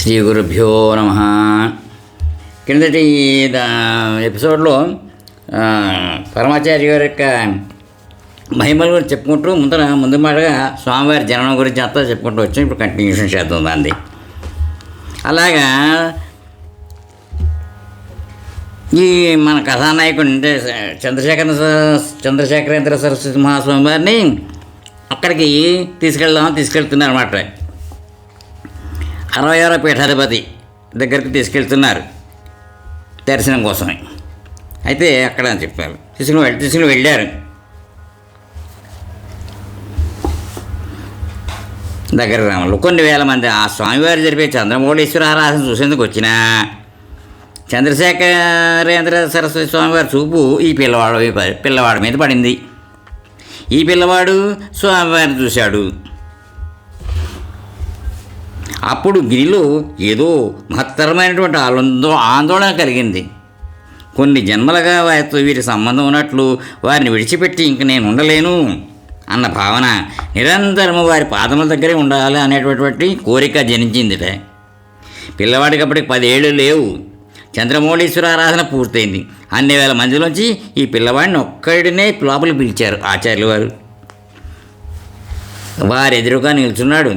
శ్రీ గురుభ్యో నమ. కిందటి ఎపిసోడ్లో పరమాచార్య గారి యొక్క మహిమల గురించి చెప్పుకుంటూ ముందు మాటగా స్వామివారి జననం గురించి అంతా చెప్పుకుంటూ వచ్చాం. ఇప్పుడు కంటిన్యూషన్ చేద్దాం దాన్ని. అలాగా ఈ మన కథానాయకుడు అంటే చంద్రశేఖరేంద్ర సరస్వతి మహాస్వామి వారిని అక్కడికి తీసుకెళ్తున్నారు అన్నమాట. 66వ పీఠాధిపతి దగ్గరికి తీసుకెళ్తున్నారు దర్శనం కోసమే. అయితే అక్కడ అని చెప్పారు, తీసుకుని వెళ్ళారు. దగ్గర గ్రామంలో కొన్ని వేల మంది ఆ స్వామివారు జరిపే చంద్రమౌళీశ్వర ఆరాధన చూసేందుకు వచ్చిన చంద్రశేఖరేంద్ర సరస్వతి స్వామివారి చూపు ఈ పిల్లవాడి మీద పడింది. ఈ పిల్లవాడు స్వామివారిని చూశాడు. అప్పుడు గిరిలో ఏదో మహత్తరమైనటువంటి ఆందోళన కలిగింది. కొన్ని జన్మలుగా వారితో వీరి సంబంధం ఉన్నట్లు వారిని విడిచిపెట్టి ఇంక నేను ఉండలేను అన్న భావన, నిరంతరము వారి పాదముల దగ్గరే ఉండాలి అనేటటువంటి కోరిక జనించిందిట. పిల్లవాడికి అప్పటికి 10 ఏళ్ళు లేవు. చంద్రమౌళీశ్వర ఆరాధన పూర్తయింది. అన్ని వేల మందిలోంచి ఈ పిల్లవాడిని ఒక్కడినే లోపలికి పిలిచారు ఆచార్యులు వారు. వారి ఎదురుగా నిల్చున్నాడు.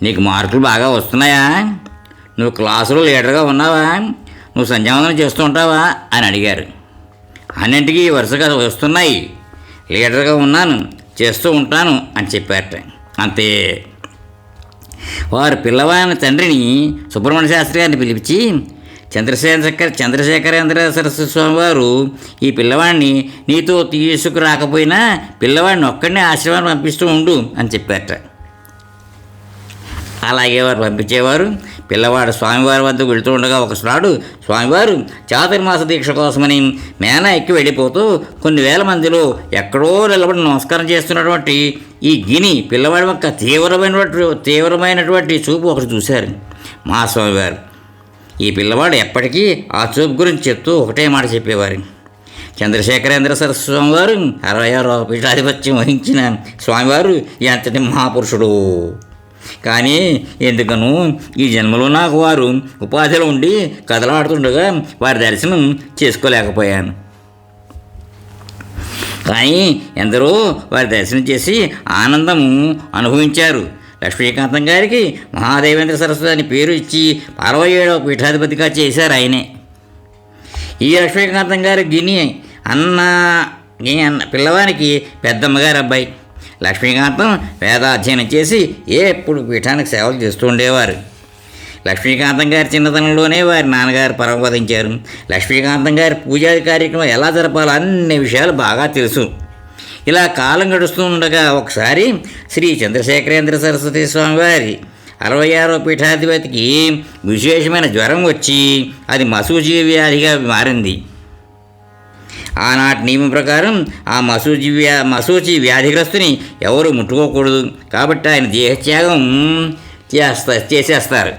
నీకు మార్కులు బాగా వస్తున్నాయా? నువ్వు క్లాసులో లీడర్గా ఉన్నావా? నువ్వు సంధ్యావందనం చేస్తూ ఉంటావా అని అడిగారు. అన్నింటికీ వరుసగా వస్తున్నాయి, లీడర్గా ఉన్నాను, చేస్తూ ఉంటాను అని చెప్పారట. అంతే. వారు పిల్లవాని తండ్రిని సుబ్రహ్మణ్య శాస్త్రి గారిని పిలిపించి, చంద్రశేఖరేంద్ర సరస్వతి స్వామి వారు ఈ పిల్లవాడిని నీతో తీసుకురాకపోయినా పిల్లవాడిని ఒక్కడినే ఆశ్రమాన్ని పంపిస్తూ ఉండు అని చెప్పారట. అలాగే వారు పంపించేవారు. పిల్లవాడు స్వామివారి వద్దకు వెళుతూ ఉండగా ఒకసారి స్వామివారు చాతుర్మాస దీక్ష కోసమని మేనా ఎక్కి వెళ్ళిపోతూ కొన్ని వేల మందిలో ఎక్కడో నిలబడి నమస్కారం చేస్తున్నటువంటి ఈ గిని పిల్లవాడి యొక్క తీవ్రమైనటువంటి చూపు ఒకటి చూశారు మహాస్వామివారు. ఈ పిల్లవాడు ఎప్పటికీ ఆ చూపు గురించి చెప్తూ ఒకటే మాట చెప్పేవారు. చంద్రశేఖరేంద్ర సరస్వతి స్వామివారు 66వ పీఠాధిపత్యం వహించిన స్వామివారు ఎంతటి మహాపురుషుడు. కానీ ఎందుకను ఈ జన్మలో నాకు వారు ఉపాధిలో ఉండి కదలాడుతుండగా వారి దర్శనం చేసుకోలేకపోయాను. కానీ ఎందరో వారి దర్శనం చేసి ఆనందము అనుభవించారు. లక్ష్మీకాంతం గారికి మహాదేవేంద్ర సరస్వతి అని పేరు ఇచ్చి 67వ పీఠాధిపతిగా చేశారు ఆయనే. ఈ లక్ష్మీకాంతం గారి గిని అన్న పిల్లవానికి పెద్దమ్మగారి అబ్బాయి. లక్ష్మీకాంతం వేదాధ్యయనం చేసి ఎప్పుడు పీఠానికి సేవలు చేస్తూ ఉండేవారు. లక్ష్మీకాంతం గారి చిన్నతనంలోనే వారి నాన్నగారు పరమపదించారు. లక్ష్మీకాంతం గారి పూజాది కార్యక్రమం ఎలా జరపాలో అన్ని విషయాలు బాగా తెలుసు. ఇలా కాలం గడుస్తూ ఉండగా ఒకసారి శ్రీ చంద్రశేఖరేంద్ర సరస్వతి స్వామివారి 66వ పీఠాధిపతికి విశేషమైన జ్వరం వచ్చి అది మసూచి వ్యాధిగా మారింది. ఆనాటి నియమం ప్రకారం ఆ మసూచి వ్యాధిగ్రస్తుని ఎవరు ముట్టుకోకూడదు. కాబట్టి ఆయన దేహత్యాగం చేసేస్తారు,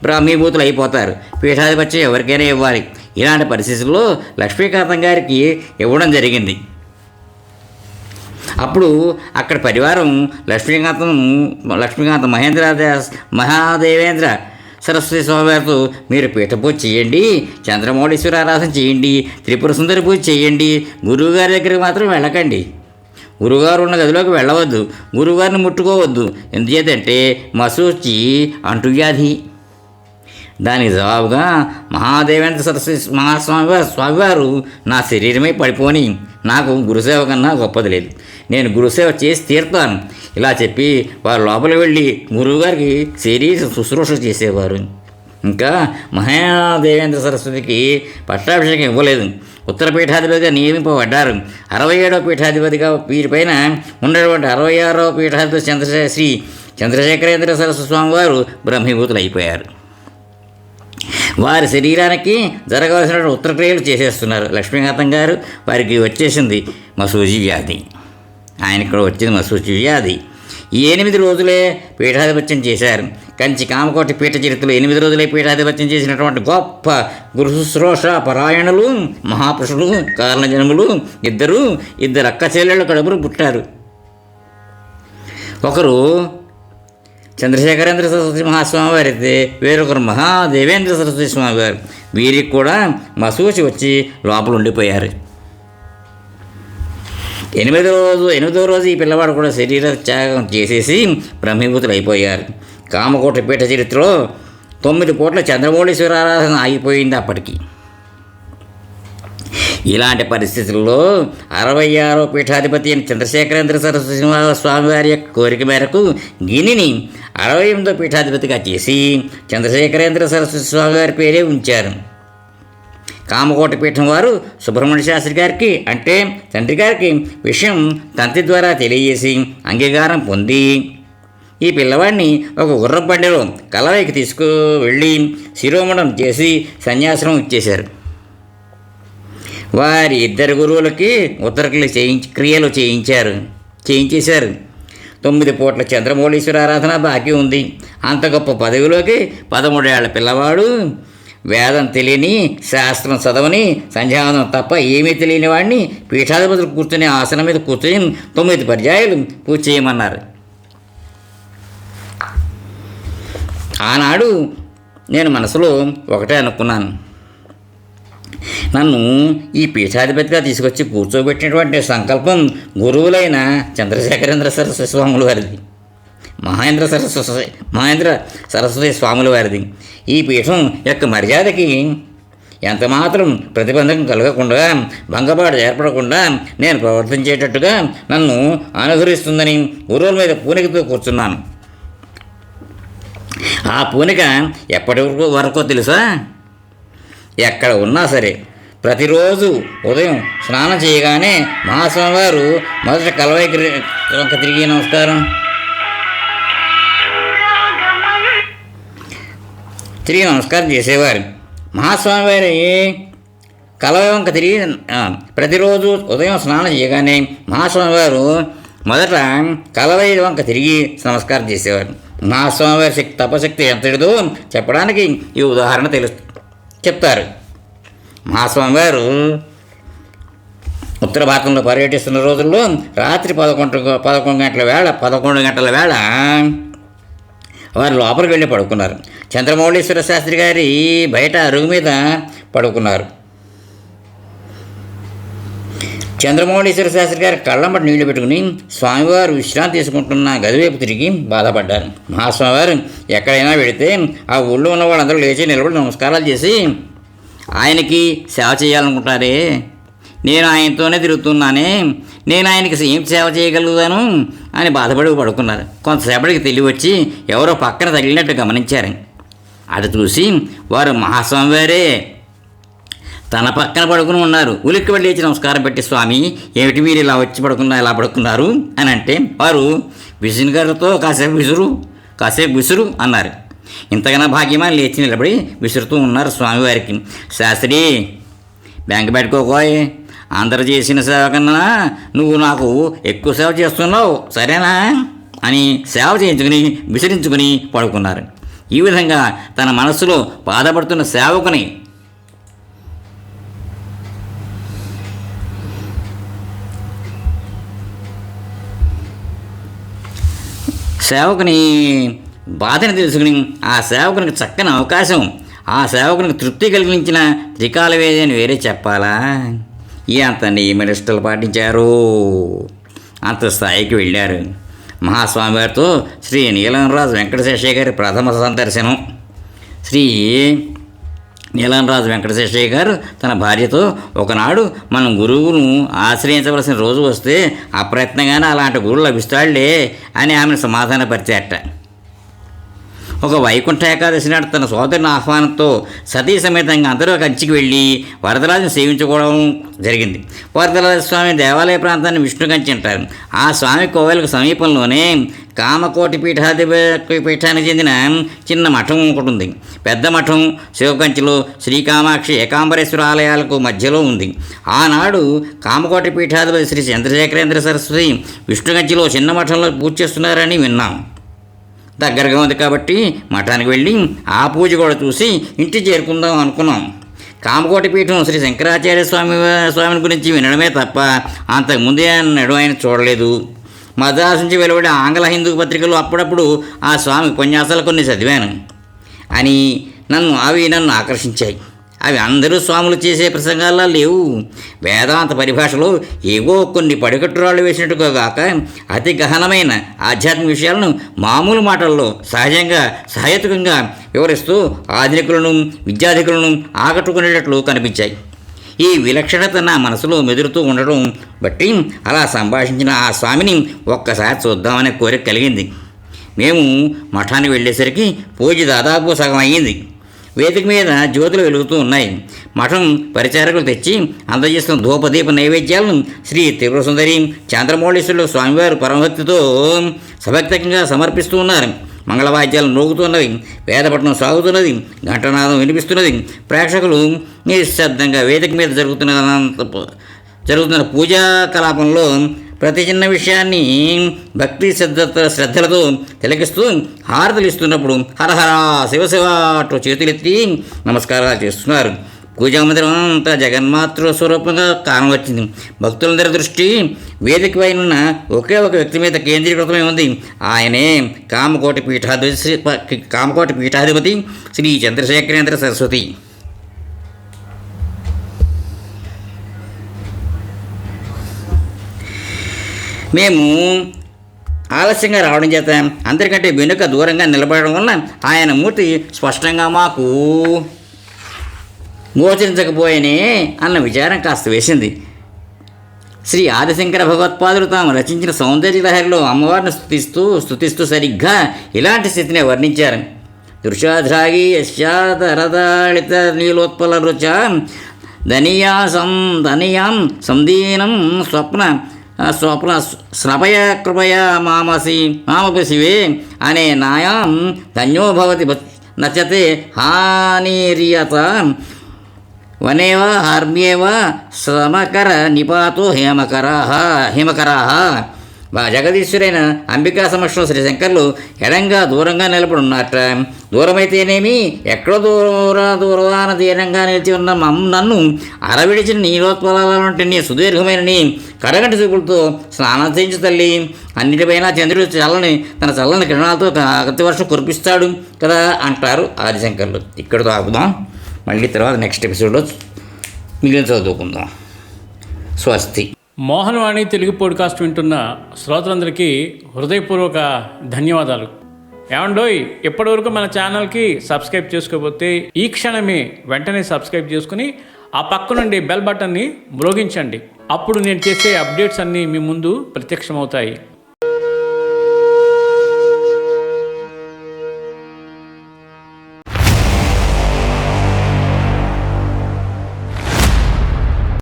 బ్రాహ్మీభూతులు అయిపోతారు. పీఠాధిపత్యం ఎవరికైనా ఇవ్వాలి. ఇలాంటి పరిస్థితుల్లో లక్ష్మీకాంతం గారికి ఇవ్వడం జరిగింది. అప్పుడు అక్కడ పరివారం లక్ష్మీకాంతం మహాదేవేంద్ర సరస్వతి స్వామివారితో మీరు పీఠపూజ చేయండి, చంద్రమౌళీశ్వర ఆరాధన చేయండి, త్రిపుర సుందరి పూజ చేయండి, గురువుగారి దగ్గరికి మాత్రం వెళ్ళకండి, గురువుగారు ఉన్న గదిలోకి వెళ్ళవద్దు, గురువుగారిని ముట్టుకోవద్దు. ఎందుచేతంటే మసూచి అంటువ్యాధి. దానికి జవాబుగా మహాదేవేంద్ర సరస్వతి స్వామివారు నా శరీరమే పడిపోని, నాకు గురుసేవ కన్నా గొప్పది లేదు, నేను గురుసేవ చేసి తీరుతాను ఇలా చెప్పి వారు లోపలికి వెళ్ళి గురువుగారికి శరీర శుశ్రూష చేసేవారు. ఇంకా మహాదేవేంద్ర సరస్వతికి పట్టాభిషేకం ఇవ్వలేదు. ఉత్తర పీఠాధిపతిగా నియమింపబడ్డారు. 67వ పీఠాధిపతిగా వీరిపైన ఉన్నటువంటి 66వ పీఠాధిపతి శ్రీ చంద్రశేఖరేంద్ర సరస్వతి స్వామివారు బ్రహ్మీభూతులు అయిపోయారు. వారి శరీరానికి జరగవలసిన ఉత్తరక్రియలు చేసేస్తున్నారు. లక్ష్మీకాంతం గారు వారికి వచ్చేసింది మసూచి వ్యాధి. ఆయనకు కూడా వచ్చింది మసూచి వ్యాధి. ఈ 8 రోజులే పీఠాధిపత్యం చేశారు. కంచి కామకోటి పీఠ చరిత్రలో 8 రోజులే పీఠాధిపత్యం చేసినటువంటి గొప్ప గురు శుశ్రూష పరాయణులు మహాపురుషులు కారణజన్ములు ఇద్దరు అక్క చెల్లెళ్ళు కడుపులు పుట్టారు. ఒకరు చంద్రశేఖరేంద్ర సరస్వతి మహాస్వామి వారైతే వేరొకరు మహాదేవేంద్ర సరస్వతి స్వామి వారు. వీరికి కూడా మసూచి వచ్చి లోపల ఉండిపోయారు. ఎనిమిదో రోజు ఈ పిల్లవాడు కూడా శరీర త్యాగం చేసేసి బ్రహ్మీభూతులు అయిపోయారు. కామకోట పీఠ చరిత్రలో 9 పూట్ల చంద్రమౌళీశ్వర ఆరాధన ఆగిపోయింది అప్పటికి. ఇలాంటి పరిస్థితుల్లో 66వ పీఠాధిపతి అయిన చంద్రశేఖరేంద్ర సరస్వతి స్వామివారి యొక్క కోరిక మేరకు గినిని 68వ పీఠాధిపతిగా చేసి చంద్రశేఖరేంద్ర సరస్వతి స్వామివారి పేరే ఉంచారు. కామకోట పీఠం వారు సుబ్రహ్మణ్య శాస్త్రి గారికి అంటే తండ్రి గారికి విషయం తంతి ద్వారా తెలియజేసి అంగీకారం పొంది ఈ పిల్లవాడిని ఒక గుర్రం బండిలో కలవైకి తీసుకువెళ్ళి శిరోమణం చేసి సన్యాసనం ఇచ్చేశారు. వారి 2 గురువులకి ఉత్తరక్రియలు క్రియలు చేయించేశారు. 9 పూట్ల చంద్రమౌళీశ్వర ఆరాధన బాకీ ఉంది. అంత గొప్ప పదవిలోకి 13 ఏళ్ల పిల్లవాడు వేదం తెలియని, శాస్త్రం చదవని, సంధ్యావందనం తప్ప ఏమీ తెలియని వాడిని పీఠాధిపతులు కూర్చుని ఆసనం మీద కూర్చొని 9 పర్యాయాలు పూజ చేయమన్నారు. ఆనాడు నేను మనసులో ఒకటే అనుకున్నాను, నన్ను ఈ పీఠాధిపతిగా తీసుకొచ్చి కూర్చోబెట్టినటువంటి సంకల్పం గురువులైన చంద్రశేఖరేంద్ర సరస్వతి స్వాముల వారిది, మహేంద్ర సరస్వతి స్వాముల వారిది. ఈ పీఠం యొక్క మర్యాదకి ఎంతమాత్రం ప్రతిబంధకం కలగకుండా, భంగపాటు ఏర్పడకుండా నేను ప్రవర్తించేటట్టుగా నన్ను అనుగ్రహిస్తుందని గురువుల మీద పూనికతో కూర్చున్నాను. ఆ పూనిక ఎప్పటి వరకు తెలుసా? ఎక్కడ ఉన్నా సరే ప్రతిరోజు ఉదయం స్నానం చేయగానే మహాస్వామి వారు మొదట కలవైకి తిరిగి నమస్కారం చేసేవారు. మహాస్వామి వారి కలవై వంక తిరిగి ప్రతిరోజు ఉదయం స్నానం చేయగానే మహాస్వామి వారు మొదట కలవై వంక తిరిగి నమస్కారం చేసేవారు. మహాస్వామి వారి తపశక్తి ఎంతటిదో చెప్పడానికి ఈ ఉదాహరణ చెప్తారు. మహాస్వామి వారు ఉత్తర భారతంలో పర్యటిస్తున్న రోజుల్లో రాత్రి 11 గంటల వేళ వారు లోపలికి వెళ్ళి పడుకున్నారు. చంద్రమౌళీశ్వర శాస్త్రి గారి బయట అరుగు మీద పడుకున్నారు. చంద్రమౌళీశ్వర శాస్త్రి గారి కళ్ళంబటి నీళ్లు పెట్టుకుని స్వామివారు విశ్రాంతి తీసుకుంటున్న గదివైపు తిరిగి బాధపడ్డారు. మహాస్వామివారు ఎక్కడైనా వెళితే ఆ ఊళ్ళో ఉన్న వాళ్ళందరూ లేచి నిలబడి నమస్కారాలు చేసి ఆయనకి సేవ చేయాలనుకుంటారే, నేను ఆయనతోనే తిరుగుతున్నానే, నేను ఆయనకి ఏం సేవ చేయగలుగుతాను అని బాధపడి పడుకున్నారు. కొంతసేపటికి తెలివి వచ్చి ఎవరో పక్కన తగిలినట్టు గమనించారు. అటు చూసి వారు మహాస్వామివారే తన పక్కన పడుకుని ఉన్నారు. ఉలిక్కి వెళ్ళి లేచి నమస్కారం పెట్టి, స్వామి ఏమిటి మీరు ఇలా వచ్చి ఇలా పడుకున్నారు అని అంటే వారు విసురుగారితో కాసేపు విసురు అన్నారు. ఇంతకన్నా భాగ్యమా లేచి నిలబడి విసురుతూ ఉన్నారు స్వామివారికి. శాస్త్రి బ్యాంక్ పెట్టుకోకోయ్, అందరు చేసిన సేవ కన్నా నువ్వు నాకు ఎక్కువ సేవ చేస్తున్నావు సరేనా అని సేవ చేయించుకుని విసిరించుకుని పడుకున్నారు. ఈ విధంగా తన మనస్సులో బాధపడుతున్న సేవకుని బాధని తెలుసుకుని ఆ సేవకునికి చక్కని అవకాశం, ఆ సేవకునికి తృప్తి కలిగించిన త్రికాల వేదని వేరే చెప్పాలా? అంత నియమనిష్టలు పాటించారు, అంత స్థాయికి వెళ్ళారు. మహాస్వామి వారితో శ్రీ నీలంరాజు వెంకటశేషయ్య గారి ప్రథమ సందర్శనం. శ్రీ నీలంరాజు వెంకటశేషయ్య గారు తన భార్యతో ఒకనాడు మనం గురువును ఆశ్రయించవలసిన రోజు వస్తే అప్రయత్నంగానే అలాంటి గురువు లభిస్తాడులే అని ఆమెను సమాధానపరిచారట. ఒక వైకుంఠ ఏకాదశి నాడు తన సోదరుని ఆహ్వానంతో సతీ సమేతంగా అందరూ కంచికి వెళ్ళి వరదరాజును సేవించుకోవడం జరిగింది. వరదరాజ స్వామి దేవాలయ ప్రాంతాన్ని విష్ణుకంచి అంటారు. ఆ స్వామి కోవెలకు సమీపంలోనే కామకోటి పీఠానికి చెందిన చిన్న మఠం ఒకటి ఉంది. పెద్ద మఠం శివకంచిలో శ్రీకామాక్షి ఏకాంబరేశ్వర ఆలయాలకు మధ్యలో ఉంది. ఆనాడు కామకోటి పీఠాధిపతి శ్రీ చంద్రశేఖరేంద్ర సరస్వతి విష్ణుకంచిలో చిన్న మఠంలో పూజ చేస్తున్నారని విన్నాం. దగ్గరగా ఉంది కాబట్టి మఠానికి వెళ్ళి ఆ పూజ కూడా చూసి ఇంటి చేరుకుందాం అనుకున్నాం. కామకోటి పీఠం శ్రీ శంకరాచార్య స్వామిని గురించి వినడమే తప్ప అంతకుముందే నడు ఆయన చూడలేదు. మద్రాసు నుంచి వెలువడే ఆంగ్ల హిందూ పత్రికలు అప్పుడప్పుడు ఆ స్వామి ఉపన్యాసాలు కొన్ని చదివాను అని నన్ను ఆకర్షించాయి. అవి అందరూ స్వాములు చేసే ప్రసంగాల్లో లేవు. వేదాంత పరిభాషలో ఏవో కొన్ని పడికట్టురాళ్ళు వేసినట్టుగా కాక అతి గహనమైన ఆధ్యాత్మిక విషయాలను మామూలు మాటల్లో సహజంగా సహేతుకంగా వివరిస్తూ ఆధునికులను విద్యాధికులను ఆకట్టుకునేటట్లు కనిపించాయి. ఈ విలక్షణత నా మనసులో మెదురుతూ ఉండడం బట్టి అలా సంభాషించిన ఆ స్వామిని ఒక్కసారి చూద్దామనే కోరిక కలిగింది. మేము మఠానికి వెళ్ళేసరికి పూజ దాదాపు సగం అయ్యింది. వేదిక మీద జ్యోతులు వెలుగుతూ ఉన్నాయి. మఠం పరిచారకులు తెచ్చి అందజేస్తున్న ధూపదీప నైవేద్యాలను శ్రీ త్రిపుర సుందరి చంద్రమౌళీశ్వరులు స్వామివారు పరమభక్తితో సభక్తంగా సమర్పిస్తూ ఉన్నారు. మంగళవాద్యాలు మోగుతున్నవి, వేదపట్నం సాగుతున్నది, ఘంటనాదం వినిపిస్తున్నది. ప్రేక్షకులు నిశ్శబ్దంగా వేదిక మీద జరుగుతున్న పూజా కలాపంలో ప్రతి చిన్న విషయాన్ని భక్తి శ్రద్ధలతో తిలకిస్తూ హారతులు ఇస్తున్నప్పుడు హరహర శివశివ అటు చేతులెత్తి నమస్కారాలు చేస్తున్నారు. పూజా మందిరం అంతా జగన్మాతృ స్వరూపంగా కానవచ్చింది. భక్తులందరి దృష్టి వేదిక పైన ఉన్న ఒకే ఒక వ్యక్తి మీద కేంద్రీకృతమై ఉంది. ఆయనే కామకోటి పీఠాధిపతి శ్రీ చంద్రశేఖరేంద్ర సరస్వతి. మేము ఆలస్యంగా రావడం చేత అందరికంటే వెనుక దూరంగా నిలబడడం వల్ల ఆయన మూర్తి స్పష్టంగా మాకు గోచరించకపోయేనే అన్న విచారం కాస్త వేసింది. శ్రీ ఆదిశంకర భగవత్పాదులు తాము రచించిన సౌందర్య లహరిలో అమ్మవారిని స్తుతిస్తూ సరిగ్గా ఇలాంటి స్థితిని వర్ణించారు. దృశాధ్రాగి యశాదరదాళిత నీలోత్పల రుచ ధనియాం సందీనం స్వప్న స్నపయ కృపయ మామపశివే అనే నాయాం ధన్యోభవతి నచతే హానిరియత వనేవ హార్మ్యేవ సమకర నిపాతో హేమకరాహ. జగదీశ్వరైన అంబికా సమక్షంలో శ్రీ శంకర్లు ఎడంగా దూరంగా నిలబడున్నట్ట. దూరమైతేనేమి ఎక్కడో దూరాన దీనంగా నిలిచి ఉన్న నన్ను అరవిడిచిన నీలోత్పలాల వంటి నీ సుదీర్ఘమైన నీ కడగంటి చూపులతో స్నానం చేయించు తల్లి. అన్నిటిపైన చంద్రుడు తన చల్లని కిరణాలతో అతి వర్షం కురిపిస్తాడు కదా అంటారు ఆదిశంకర్లు. ఇక్కడితో ఆపుదాం. మళ్ళీ తర్వాత నెక్స్ట్ ఎపిసోడ్లో మిగిలిన చదువుకుందాం. స్వస్తి. మోహనవాణి తెలుగు పాడ్కాస్ట్ వింటున్న శ్రోతలందరికీ హృదయపూర్వక ధన్యవాదాలు. ఏమండోయ్, ఇప్పటివరకు మన ఛానల్కి సబ్స్క్రైబ్ చేసుకోకపోతే ఈ క్షణమే వెంటనే సబ్స్క్రైబ్ చేసుకుని ఆ పక్క నుండి బెల్ బటన్ని మ్రోగించండి. అప్పుడు నేను చేసే అప్డేట్స్ అన్నీ మీ ముందు ప్రత్యక్షమవుతాయి.